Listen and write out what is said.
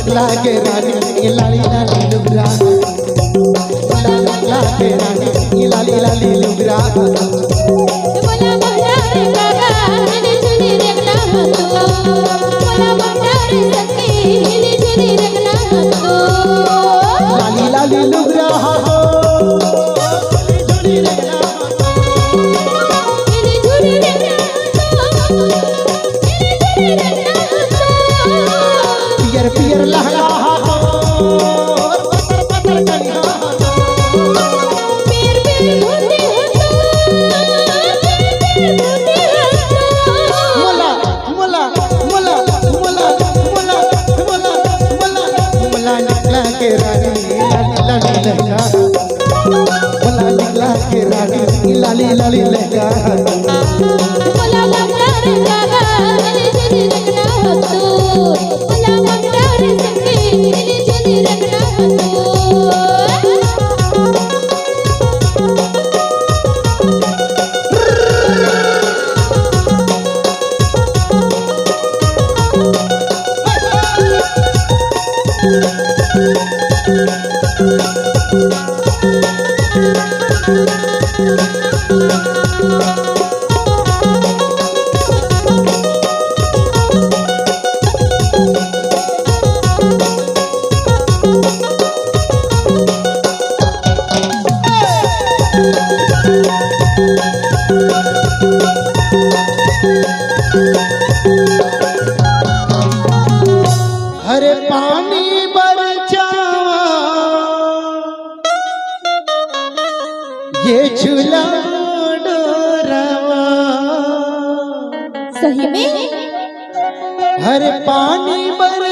निकला के रानी लाली लाली लुगरा मोला निकला के रानी लाली लाली लुगरा मोला बंडारे कागा हिली झुली रगला तो मोला बंडारे सखी हिली झुली रगला तो लाली लाली लुगरा हो झुली रगला हिली झुली रगला तो हिली झुली रगला तो पियर पियर लहंगा हो पतर पतर कनिया पीर पीर धोती हो पीर धोती हो मोला मोला मोला मोला मोला मोला मोला मोला निकला के रानी लाली लाली लहंगा मोला निकला के रानी लाली लाली लहंगा मोला बंडारे कागा हिली झुली रगला तो मोला बंडारे सखी हिली झुली रगला तो हरे पानी बरसावा ये झूला डोरावा सही में हरे पानी बर